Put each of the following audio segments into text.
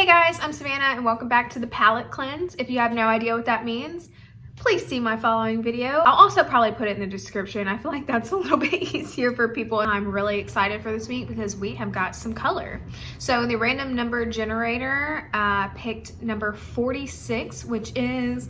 Hey guys, I'm Savannah and welcome back to the palette cleanse. If you have no idea what that means, please see my following video. I'll also probably put it in the description. I feel like that's a little bit easier for people. And I'm really excited for this week because we have got some color. So in the random number generator, picked number 46, which is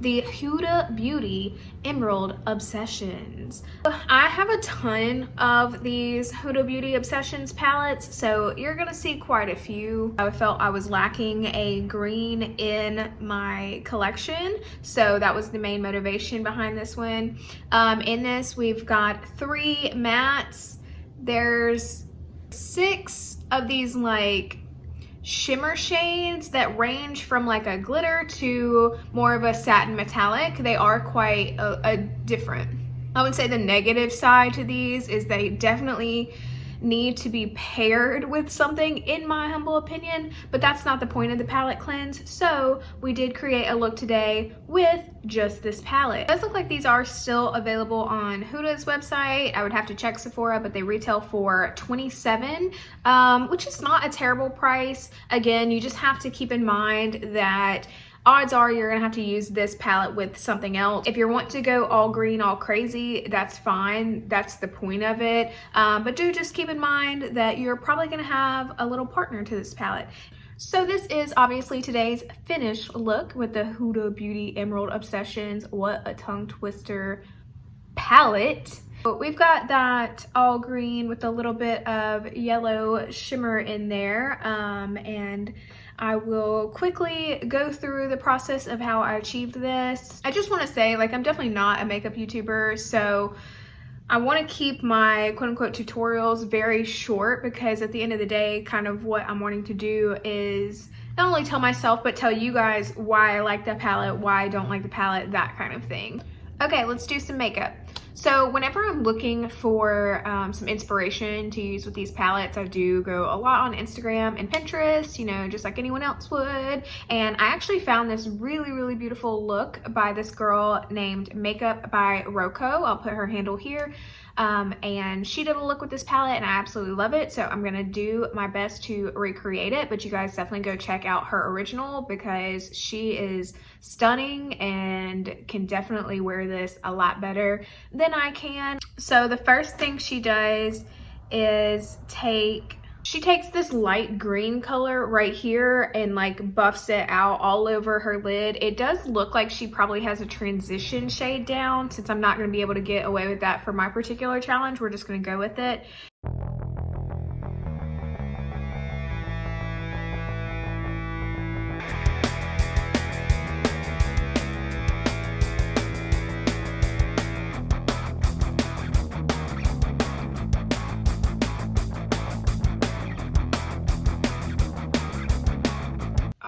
the Huda Beauty Emerald Obsessions. I have a ton of these Huda Beauty Obsessions palettes, so you're gonna see quite a few. I felt I was lacking a green in my collection, so that was the main motivation behind this one. In this, we've got 3 mattes. There's 6 of these like shimmer shades that range from like a glitter to more of a satin metallic. They are quite different. I would say the negative side to these is they definitely need to be paired with something, in my humble opinion, but that's not the point of the palette cleanse. So we did create a look today with just this palette. It does look like these are still available on Huda's website. I would have to check Sephora, but they retail for $27, which is not a terrible price. Again, you just have to keep in mind that odds are you're gonna have to use this palette with something else. If you want to go all green, all crazy, that's fine. That's the point of it. But do just keep in mind that you're probably gonna have a little partner to this palette. So this is obviously today's finished look with the Huda Beauty Emerald Obsessions. What a tongue twister palette. But we've got that all green with a little bit of yellow shimmer in there, and I will quickly go through the process of how I achieved this. I just want to say, like, I'm definitely not a makeup YouTuber, so I want to keep my quote-unquote tutorials very short, because at the end of the day, kind of what I'm wanting to do is not only tell myself, but tell you guys why I like the palette, why I don't like the palette, that kind of thing. Okay, let's do some makeup. So whenever I'm looking for some inspiration to use with these palettes, I do go a lot on Instagram and Pinterest, you know, just like anyone else would. And I actually found this really beautiful look by this girl named Makeup by Rocco. I'll put her handle here. And she did a look with this palette and I absolutely love it. So I'm gonna do my best to recreate it, but you guys definitely go check out her original because she is stunning and can definitely wear this a lot better than I can. So the first thing she does is she takes this light green color right here and like buffs it out all over her lid. It does look like she probably has a transition shade down. Since I'm not going to be able to get away with that for my particular challenge, we're just going to go with it.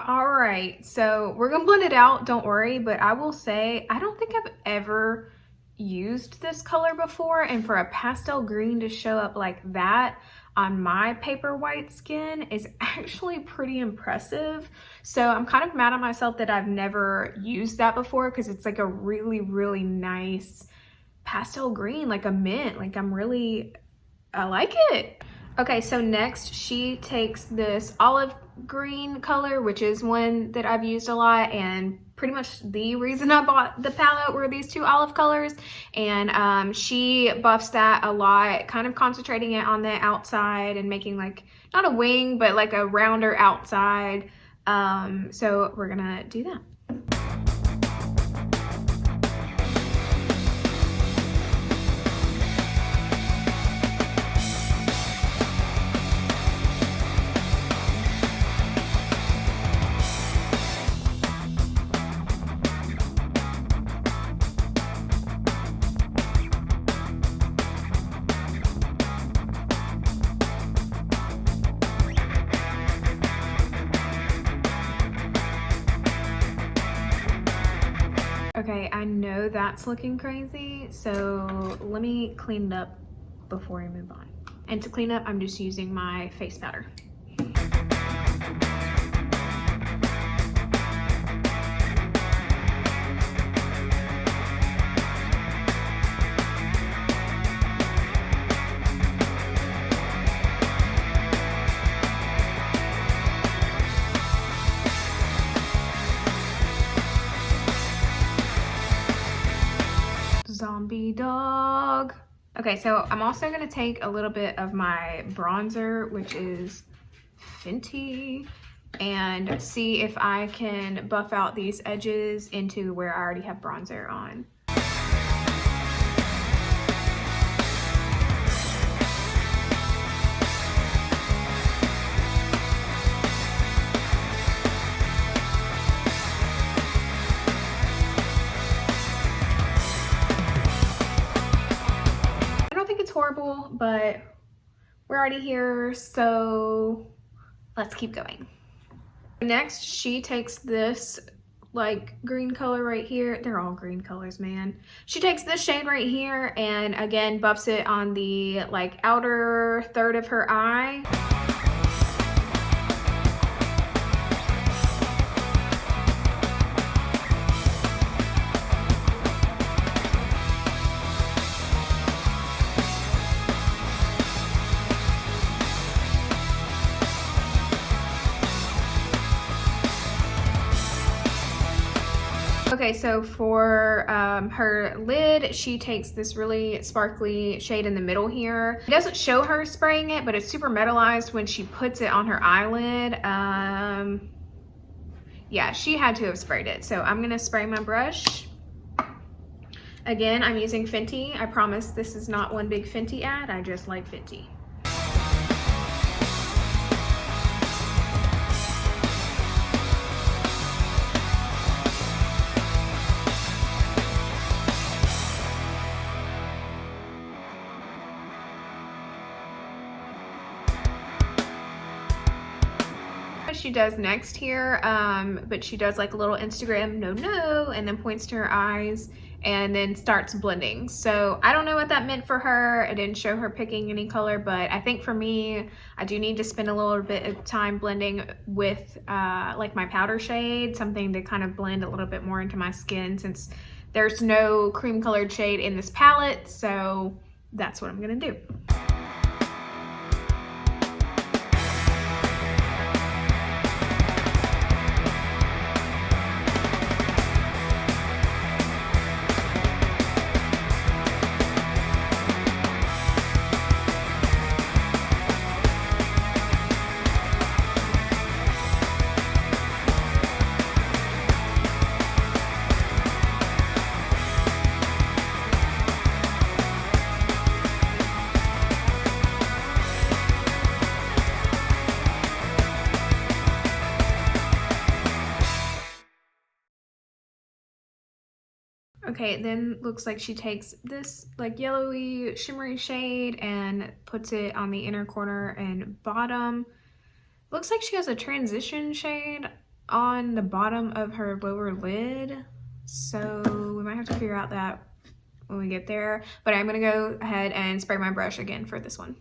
Alright, so we're gonna blend it out, don't worry, but I will say I don't think I've ever used this color before, and for a pastel green to show up like that on my paper white skin is actually pretty impressive. So I'm kind of mad at myself that I've never used that before, because it's like a really nice pastel green, like a mint. Like I like it. Okay, so next she takes this olive green color, which is one that I've used a lot, and pretty much the reason I bought the palette were these 2 olive colors, and she buffs that a lot, kind of concentrating it on the outside and making like not a wing but like a rounder outside. So we're gonna do that. Okay, I know that's looking crazy, so let me clean it up before I move on. And to clean up, I'm just using my face powder. zombie dog. Okay, so I'm also gonna take a little bit of my bronzer, which is Fenty, and see if I can buff out these edges into where I already have bronzer on. Horrible, but we're already here, so let's keep going. Next, she takes this like green color right here. They're all green colors, man. She takes this shade right here and again buffs it on the like outer third of her eye. Okay, so for her lid, she takes this really sparkly shade in the middle here. It doesn't show her spraying it, but it's super metallized when she puts it on her eyelid. Yeah, she had to have sprayed it. So I'm gonna spray my brush. Again, I'm using Fenty. I promise this is not one big Fenty ad. I just like Fenty. She does next here, but she does like a little Instagram no and then points to her eyes and then starts blending. So I don't know what that meant for her. It didn't show her picking any color, but I think for me, I do need to spend a little bit of time blending with like my powder shade, something to kind of blend a little bit more into my skin since there's no cream colored shade in this palette. So that's what I'm gonna do. Okay, then looks like she takes this like yellowy shimmery shade and puts it on the inner corner and bottom. Looks like she has a transition shade on the bottom of her lower lid. So we might have to figure out that when we get there. But I'm gonna go ahead and spray my brush again for this one.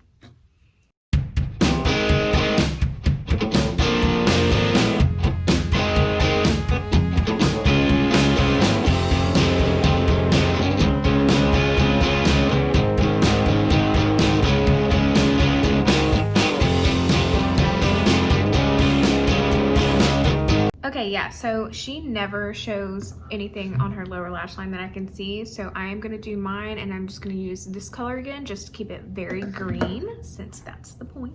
Okay, yeah, so she never shows anything on her lower lash line that I can see, so I am gonna do mine and I'm just gonna use this color again just to keep it very green since that's the point.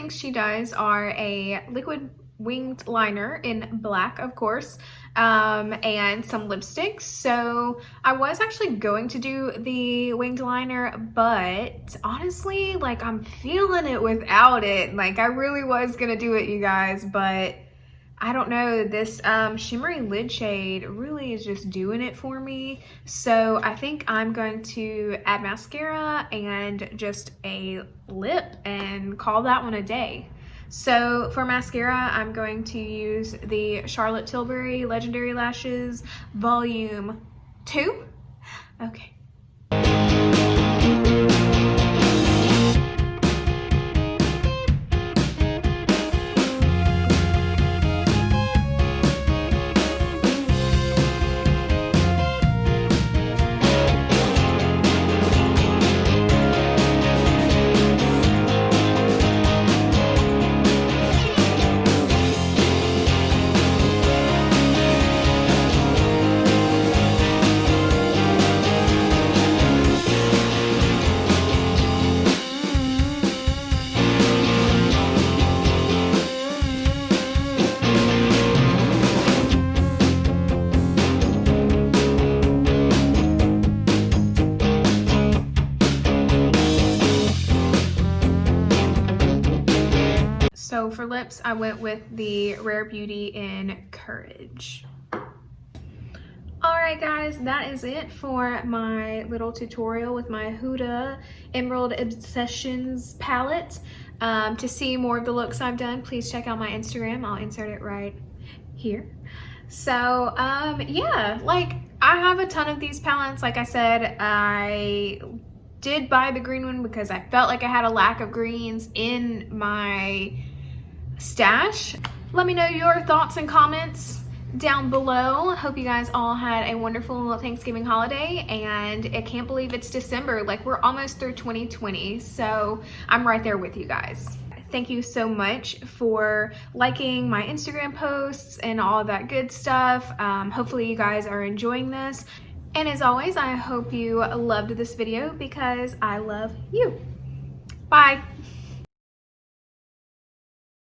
She does are a liquid winged liner in black, of course, and some lipsticks. So I was actually going to do the winged liner, but honestly, like I'm feeling it without it. Like I really was gonna do it, you guys, but I don't know, this shimmery lid shade really is just doing it for me. So I think I'm going to add mascara and just a lip and call that one a day. So for mascara, I'm going to use the Charlotte Tilbury Legendary Lashes Volume 2. Okay. So for lips, I went with the Rare Beauty in Courage. Alright guys, that is it for my little tutorial with my Huda Emerald Obsessions palette. To see more of the looks I've done, please check out my Instagram. I'll insert it right here. So yeah, like I have a ton of these palettes. Like I said, I did buy the green one because I felt like I had a lack of greens in my stash. Let me know your thoughts and comments down below. Hope you guys all had a wonderful Thanksgiving holiday, and I can't believe it's December. Like, we're almost through 2020, so I'm right there with you guys. Thank you so much for liking my Instagram posts and all that good stuff. Hopefully you guys are enjoying this. And as always, I hope you loved this video because I love you. Bye.